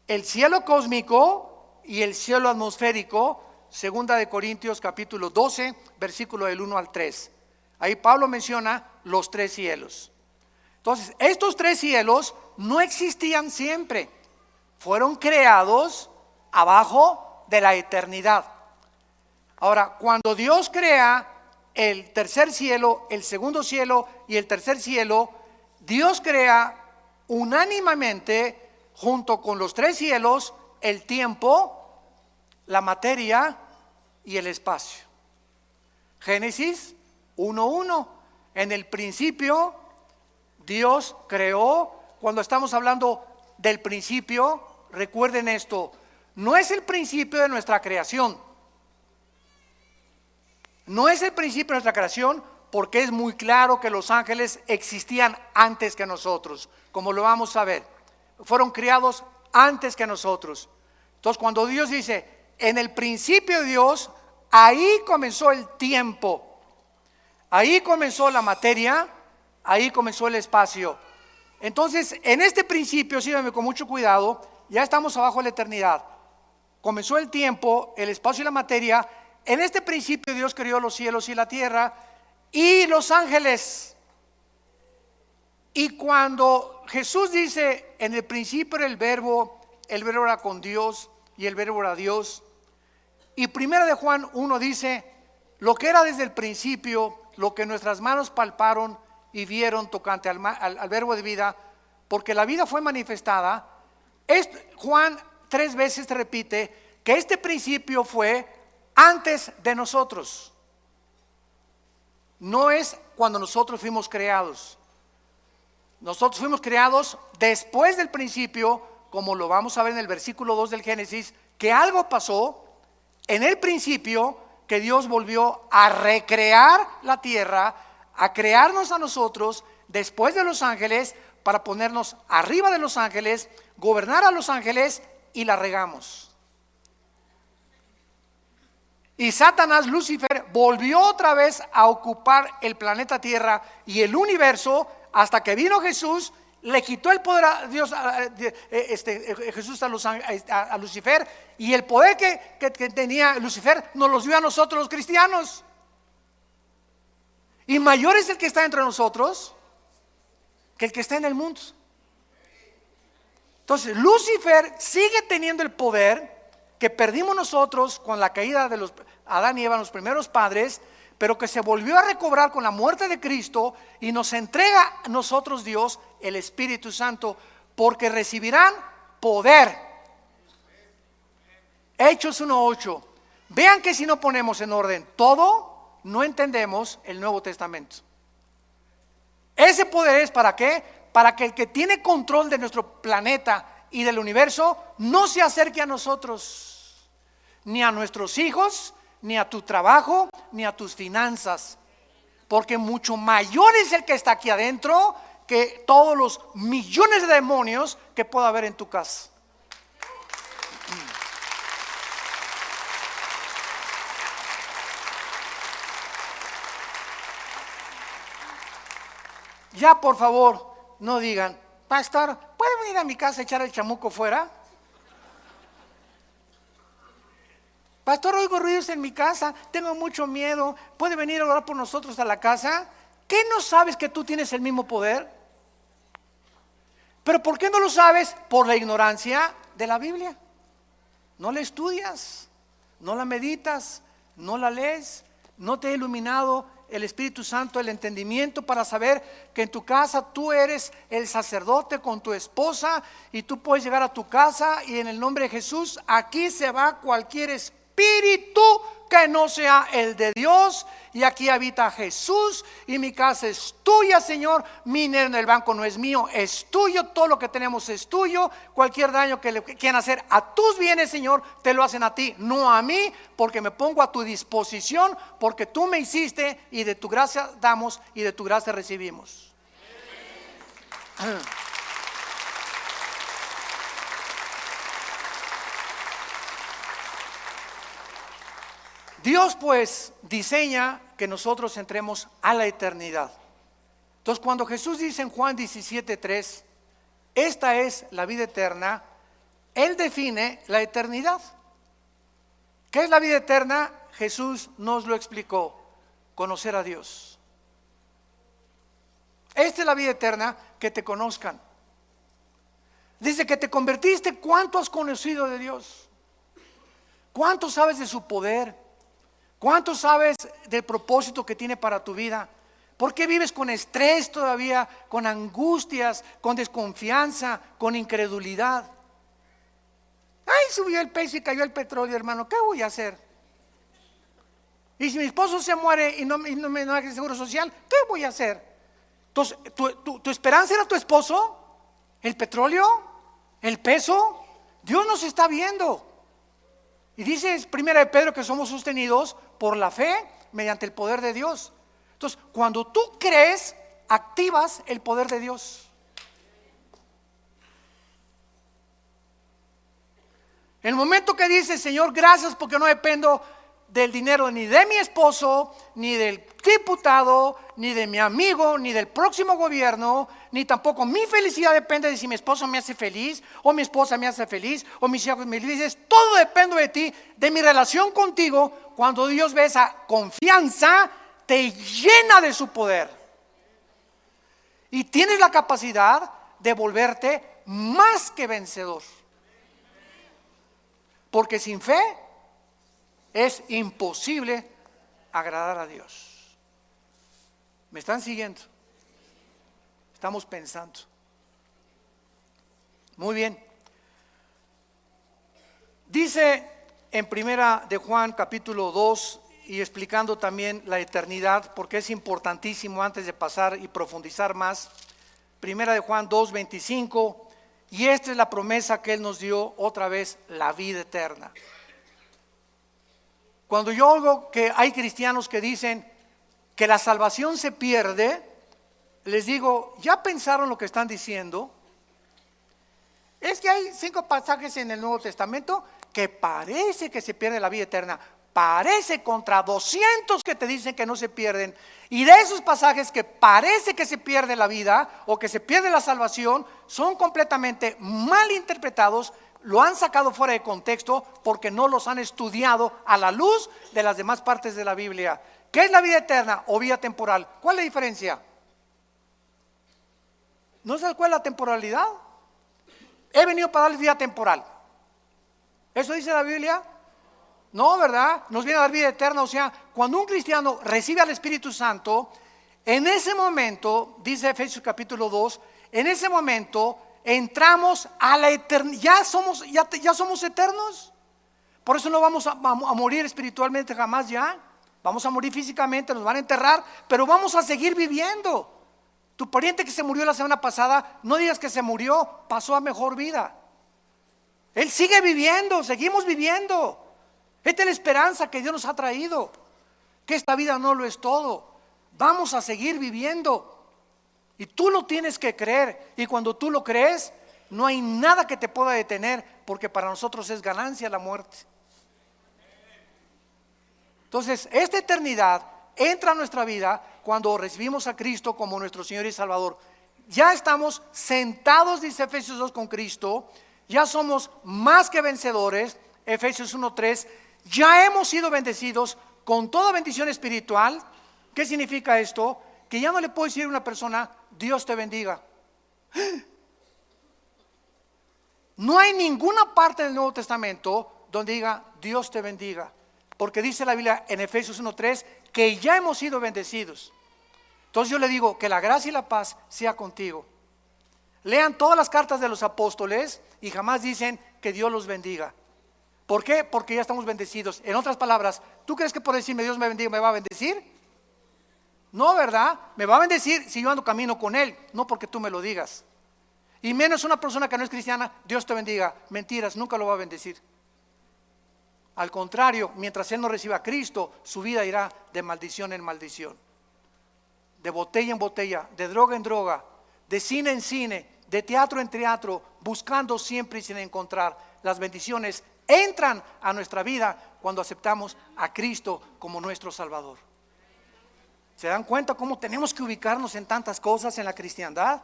Speaker 1: el cielo cósmico y el cielo atmosférico, segunda de Corintios capítulo 12, versículo del 1 al 3. Ahí Pablo menciona los 3 cielos. Entonces, estos 3 cielos no existían siempre, fueron creados abajo de la eternidad. Ahora, cuando Dios crea el tercer cielo, el segundo cielo y el tercer cielo, Dios crea unánimemente, junto con los 3 cielos, el tiempo, la materia y el espacio. Génesis 1:1. En el principio Dios creó. Cuando estamos hablando del principio, recuerden esto, no es el principio de nuestra creación. No es el principio de nuestra creación, porque es muy claro que los ángeles existían antes que nosotros, como lo vamos a ver. Fueron creados antes que nosotros. Entonces, cuando Dios dice, en el principio de Dios, ahí comenzó el tiempo. Ahí comenzó la materia, ahí comenzó el espacio. Entonces, en este principio, síganme con mucho cuidado, ya estamos abajo de la eternidad. Comenzó el tiempo, el espacio y la materia. En este principio Dios creó los cielos y la tierra y los ángeles. Y cuando Jesús dice, en el principio era el verbo era con Dios y el verbo era Dios. Y primera de Juan 1 dice, lo que era desde el principio, lo que nuestras manos palparon y vieron tocante al verbo de vida, porque la vida fue manifestada. Juan 3 veces te repite que este principio fue antes de nosotros. No es cuando nosotros fuimos creados. Nosotros fuimos creados después del principio, como lo vamos a ver en el versículo 2 del Génesis, que algo pasó en el principio que Dios volvió a recrear la tierra, a crearnos a nosotros después de los ángeles, para ponernos arriba de los ángeles, gobernar a los ángeles, y la regamos. Y Satanás, Lucifer, volvió otra vez a ocupar el planeta Tierra y el universo, hasta que vino Jesús, le quitó el poder a Dios, Jesús a Lucifer, y el poder que tenía Lucifer nos los dio a nosotros los cristianos. Y mayor es el que está entre nosotros que el que está en el mundo. Entonces Lucifer sigue teniendo el poder que perdimos nosotros con la caída de los Adán y Eva, los primeros padres, pero que se volvió a recobrar con la muerte de Cristo, y nos entrega a nosotros Dios el Espíritu Santo, porque recibirán poder. Hechos 1:8. Vean que si no ponemos en orden todo, no entendemos el Nuevo Testamento. Ese poder es ¿para qué? Para que el que tiene control de nuestro planeta y del universo no se acerque a nosotros, ni a nuestros hijos, ni a tu trabajo, ni a tus finanzas, porque mucho mayor es el que está aquí adentro que todos los millones de demonios que pueda haber en tu casa. Ya, por favor, no digan: pastor, ¿puede venir a mi casa a echar el chamuco fuera? Pastor, oigo ruidos en mi casa, tengo mucho miedo, ¿puede venir a orar por nosotros a la casa? ¿Qué no sabes que tú tienes el mismo poder? ¿Pero por qué no lo sabes? Por la ignorancia de la Biblia. No la estudias, no la meditas, no la lees, no te ha iluminado el Espíritu Santo, el entendimiento para saber que en tu casa tú eres el sacerdote con tu esposa, y tú puedes llegar a tu casa y en el nombre de Jesús, aquí se va cualquier espíritu que no sea el de Dios, y aquí habita Jesús, y mi casa es tuya, Señor, mi dinero en el banco no es mío, es tuyo, todo lo que tenemos es tuyo, cualquier daño que le quieran hacer a tus bienes, Señor, te lo hacen a ti, no a mí, porque me pongo a tu disposición, porque tú me hiciste, y de tu gracia damos y de tu gracia recibimos. Dios pues diseña que nosotros entremos a la eternidad. Entonces cuando Jesús dice en Juan 17:3, esta es la vida eterna, Él define la eternidad. ¿Qué es la vida eterna? Jesús nos lo explicó: conocer a Dios. Esta es la vida eterna, que te conozcan. Dice que te convertiste. ¿Cuánto has conocido de Dios? ¿Cuánto sabes de su poder? ¿Cuánto sabes del propósito que tiene para tu vida? ¿Por qué vives con estrés todavía, con angustias, con desconfianza, con incredulidad? Ay, subió el peso y cayó el petróleo, hermano, ¿qué voy a hacer? Y si mi esposo se muere y no me da el seguro social, ¿qué voy a hacer? Entonces, ¿tu esperanza era tu esposo? ¿El petróleo? ¿El peso? Dios nos está viendo. Y dice 1 de Pedro que somos sostenidos por la fe mediante el poder de Dios. Entonces, cuando tú crees, activas el poder de Dios. En el momento que dices: Señor, gracias porque no dependo del dinero ni de mi esposo, ni del diputado, ni de mi amigo, ni del próximo gobierno, ni tampoco mi felicidad depende de si mi esposo me hace feliz, o mi esposa me hace feliz, o mis hijos me felices. Todo depende de ti, de mi relación contigo. Cuando Dios ve esa confianza, te llena de su poder, y tienes la capacidad de volverte más que vencedor, porque sin fe es imposible agradar a Dios. ¿Me están siguiendo? Estamos pensando. Muy bien. Dice en Primera de Juan capítulo 2, y explicando también la eternidad, porque es importantísimo antes de pasar y profundizar más. Primera de Juan 2:25, y esta es la promesa que Él nos dio otra vez: la vida eterna. Cuando yo oigo que hay cristianos que dicen que la salvación se pierde, les digo, ¿ya pensaron lo que están diciendo? Es que hay 5 pasajes en el Nuevo Testamento que parece que se pierde la vida eterna. Parece contra 200 que te dicen que no se pierden. Y de esos pasajes que parece que se pierde la vida o que se pierde la salvación, son completamente mal interpretados, lo han sacado fuera de contexto porque no los han estudiado a la luz de las demás partes de la Biblia. ¿Qué es la vida eterna o vida temporal? ¿Cuál es la diferencia? ¿No sabes cuál es la temporalidad? He venido para darles vida temporal. ¿Eso dice la Biblia? No, ¿verdad? Nos viene a dar vida eterna. O sea, cuando un cristiano recibe al Espíritu Santo, en ese momento, dice Efesios capítulo 2, en ese momento entramos a la eternidad. Ya somos eternos. Por eso no vamos a morir espiritualmente jamás ya. Vamos a morir físicamente, nos van a enterrar, pero vamos a seguir viviendo. Tu pariente que se murió la semana pasada, no digas que se murió, pasó a mejor vida. Él sigue viviendo, seguimos viviendo. Esta es la esperanza que Dios nos ha traído, que esta vida no lo es todo. Vamos a seguir viviendo. Y tú lo tienes que creer. Y cuando tú lo crees, no hay nada que te pueda detener, porque para nosotros es ganancia la muerte. Entonces, esta eternidad entra a nuestra vida cuando recibimos a Cristo como nuestro Señor y Salvador. Ya estamos sentados, dice Efesios 2, con Cristo. Ya somos más que vencedores, Efesios 1:3. Ya hemos sido bendecidos con toda bendición espiritual. ¿Qué significa esto? Que ya no le puedo decir a una persona, Dios te bendiga. No hay ninguna parte del Nuevo Testamento donde diga, Dios te bendiga. Porque dice la Biblia en Efesios 1:3 que ya hemos sido bendecidos. Entonces yo le digo, que la gracia y la paz sea contigo. Lean todas las cartas de los apóstoles y jamás dicen que Dios los bendiga. ¿Por qué? Porque ya estamos bendecidos. En otras palabras, ¿tú crees que por decirme Dios me bendiga me va a bendecir? No, ¿verdad? Me va a bendecir si yo ando camino con Él, no porque tú me lo digas. Y menos una persona que no es cristiana, Dios te bendiga. Mentiras, nunca lo va a bendecir. Al contrario, mientras él no reciba a Cristo, su vida irá de maldición en maldición, de botella en botella, de droga en droga, de cine en cine, de teatro en teatro, buscando siempre y sin encontrar. Las bendiciones entran a nuestra vida cuando aceptamos a Cristo como nuestro Salvador. ¿Se dan cuenta cómo tenemos que ubicarnos en tantas cosas en la cristiandad?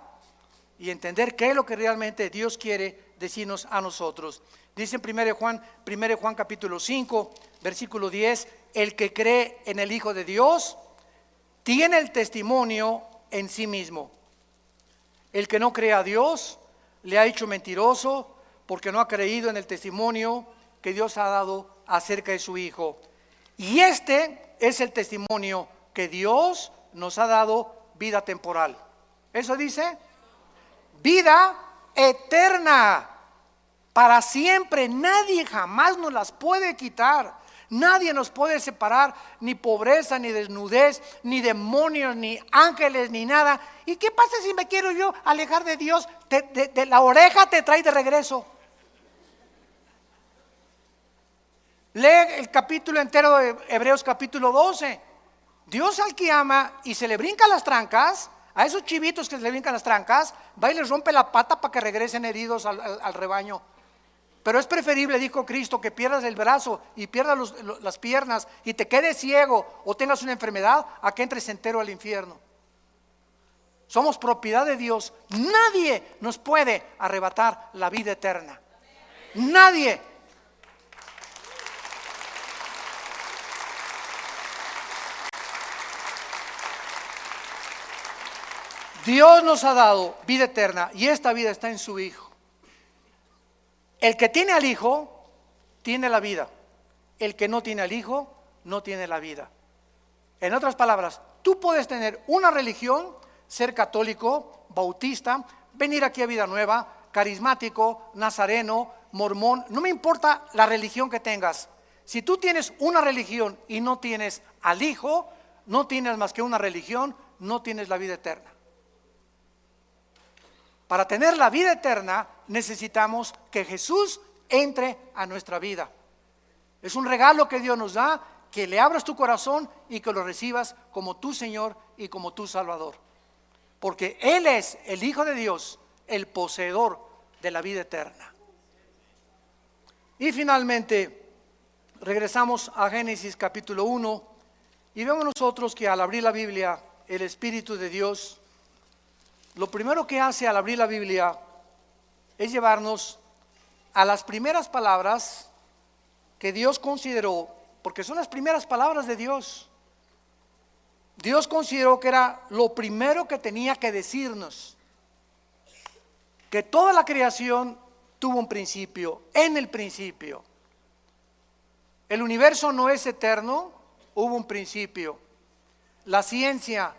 Speaker 1: Y entender qué es lo que realmente Dios quiere decirnos a nosotros. Dice en 1 Juan capítulo 5, versículo 10, el que cree en el Hijo de Dios tiene el testimonio en sí mismo. El que no cree a Dios le ha hecho mentiroso, porque no ha creído en el testimonio que Dios ha dado acerca de su Hijo. Y este es el testimonio que Dios nos ha dado, vida temporal. ¿Eso dice? Vida eterna, para siempre. Nadie jamás nos las puede quitar. Nadie nos puede separar, ni pobreza, ni desnudez, ni demonios, ni ángeles, ni nada. ¿Y qué pasa si me quiero yo alejar de Dios? De la oreja te trae de regreso. Lee el capítulo entero de Hebreos capítulo 12. Dios al que ama y se le brincan las trancas, a esos chivitos que se le brincan las trancas, va y les rompe la pata para que regresen heridos al rebaño. Pero es preferible, dijo Cristo, que pierdas el brazo y pierdas las piernas y te quedes ciego o tengas una enfermedad, a que entres entero al infierno. Somos propiedad de Dios. Nadie nos puede arrebatar la vida eterna. Nadie. Dios nos ha dado vida eterna y esta vida está en su Hijo. El que tiene al Hijo tiene la vida. El que no tiene al Hijo no tiene la vida. En otras palabras, tú puedes tener una religión, ser católico, bautista, venir aquí a Vida Nueva, carismático, nazareno, mormón, no me importa la religión que tengas. Si tú tienes una religión y no tienes al Hijo, no tienes más que una religión, no tienes la vida eterna. Para tener la vida eterna necesitamos que Jesús entre a nuestra vida. Es un regalo que Dios nos da, que le abras tu corazón y que lo recibas como tu Señor y como tu Salvador. Porque Él es el Hijo de Dios, el poseedor de la vida eterna. Y finalmente, regresamos a Génesis capítulo 1 y vemos nosotros que al abrir la Biblia, el Espíritu de Dios, lo primero que hace al abrir la Biblia es llevarnos a las primeras palabras que Dios consideró, porque son las primeras palabras de Dios. Dios consideró que era lo primero que tenía que decirnos, que toda la creación tuvo un principio, en el principio. El universo no es eterno, hubo un principio. La ciencia,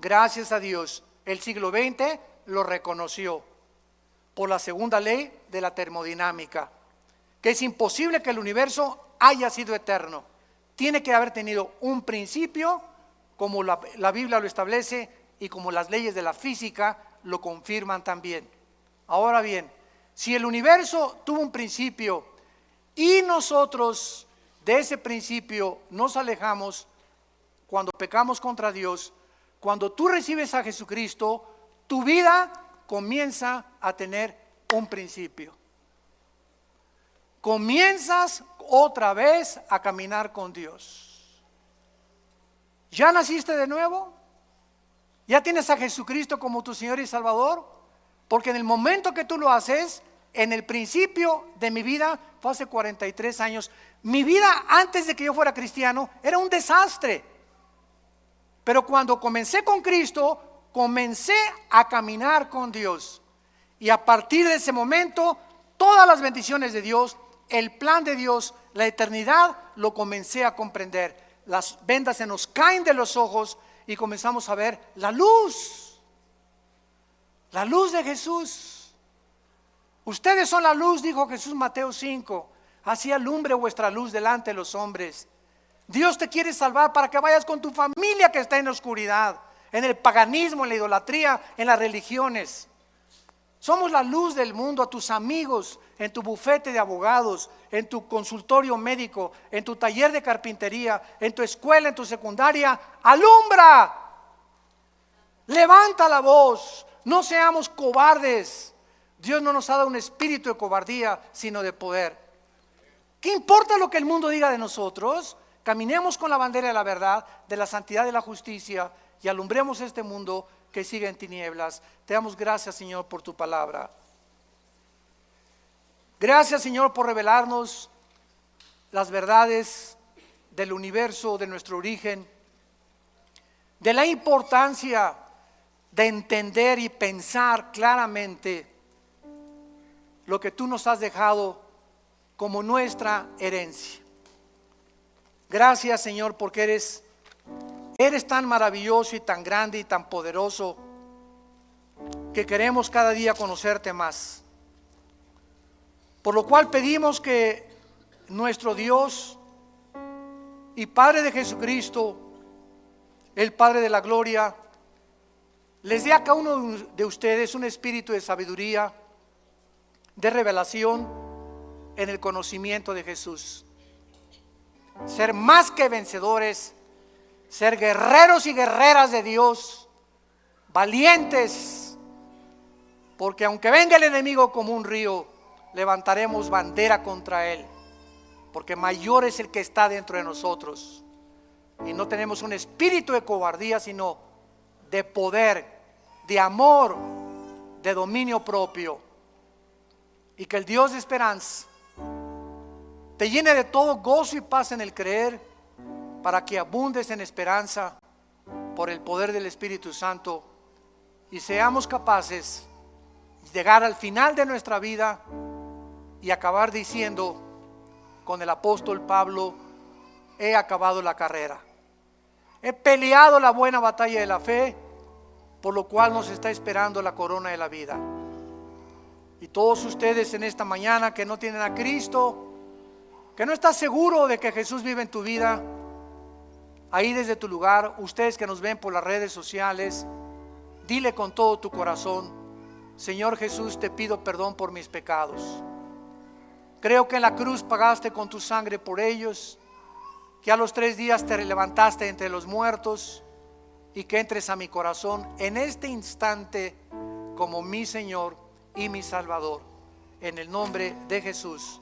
Speaker 1: gracias a Dios, el siglo XX lo reconoció por la segunda ley de la termodinámica, que es imposible que el universo haya sido eterno. Tiene que haber tenido un principio, como la Biblia lo establece y como las leyes de la física lo confirman también. Ahora bien, si el universo tuvo un principio y nosotros de ese principio nos alejamos cuando pecamos contra Dios, cuando tú recibes a Jesucristo, tu vida comienza a tener un principio. Comienzas otra vez a caminar con Dios. ¿Ya naciste de nuevo? ¿Ya tienes a Jesucristo como tu Señor y Salvador? Porque en el momento que tú lo haces, en el principio de mi vida, fue hace 43 años, mi vida antes de que yo fuera cristiano era un desastre. Pero cuando comencé con Cristo, comencé a caminar con Dios. Y a partir de ese momento, todas las bendiciones de Dios, el plan de Dios, la eternidad, lo comencé a comprender. Las vendas se nos caen de los ojos y comenzamos a ver la luz de Jesús. Ustedes son la luz, dijo Jesús, Mateo 5. Así alumbre vuestra luz delante de los hombres. Dios te quiere salvar para que vayas con tu familia que está en la oscuridad, en el paganismo, en la idolatría, en las religiones. Somos la luz del mundo a tus amigos, en tu bufete de abogados, en tu consultorio médico, en tu taller de carpintería, en tu escuela, en tu secundaria. ¡Alumbra! Levanta la voz, no seamos cobardes. Dios no nos ha dado un espíritu de cobardía, sino de poder. ¿Qué importa lo que el mundo diga de nosotros? Caminemos con la bandera de la verdad, de la santidad y de la justicia y alumbremos este mundo que sigue en tinieblas. Te damos gracias, Señor, por tu palabra. Gracias, Señor, por revelarnos las verdades del universo, de nuestro origen, de la importancia de entender y pensar claramente lo que tú nos has dejado como nuestra herencia. Gracias, Señor, porque eres tan maravilloso y tan grande y tan poderoso que queremos cada día conocerte más. Por lo cual pedimos que nuestro Dios y Padre de Jesucristo, el Padre de la gloria, les dé a cada uno de ustedes un espíritu de sabiduría, de revelación en el conocimiento de Jesús. Ser más que vencedores, ser guerreros y guerreras de Dios, valientes, porque aunque venga el enemigo como un río, levantaremos bandera contra él, porque mayor es el que está dentro de nosotros. Y no tenemos un espíritu de cobardía, sino de poder, de amor, de dominio propio. Y que el Dios de esperanza te llene de todo gozo y paz en el creer, para que abundes en esperanza por el poder del Espíritu Santo y seamos capaces de llegar al final de nuestra vida y acabar diciendo con el apóstol Pablo: he acabado la carrera, he peleado la buena batalla de la fe, por lo cual nos está esperando la corona de la vida. Y todos ustedes en esta mañana que no tienen a Cristo, que no estás seguro de que Jesús vive en tu vida, ahí desde tu lugar, ustedes que nos ven por las redes sociales, dile con todo tu corazón: Señor Jesús, te pido perdón por mis pecados. Creo que en la cruz pagaste con tu sangre por ellos. que a los 3 días te levantaste entre los muertos y que entres a mi corazón en este instante como mi Señor y mi Salvador. En el nombre de Jesús.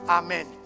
Speaker 1: Amén.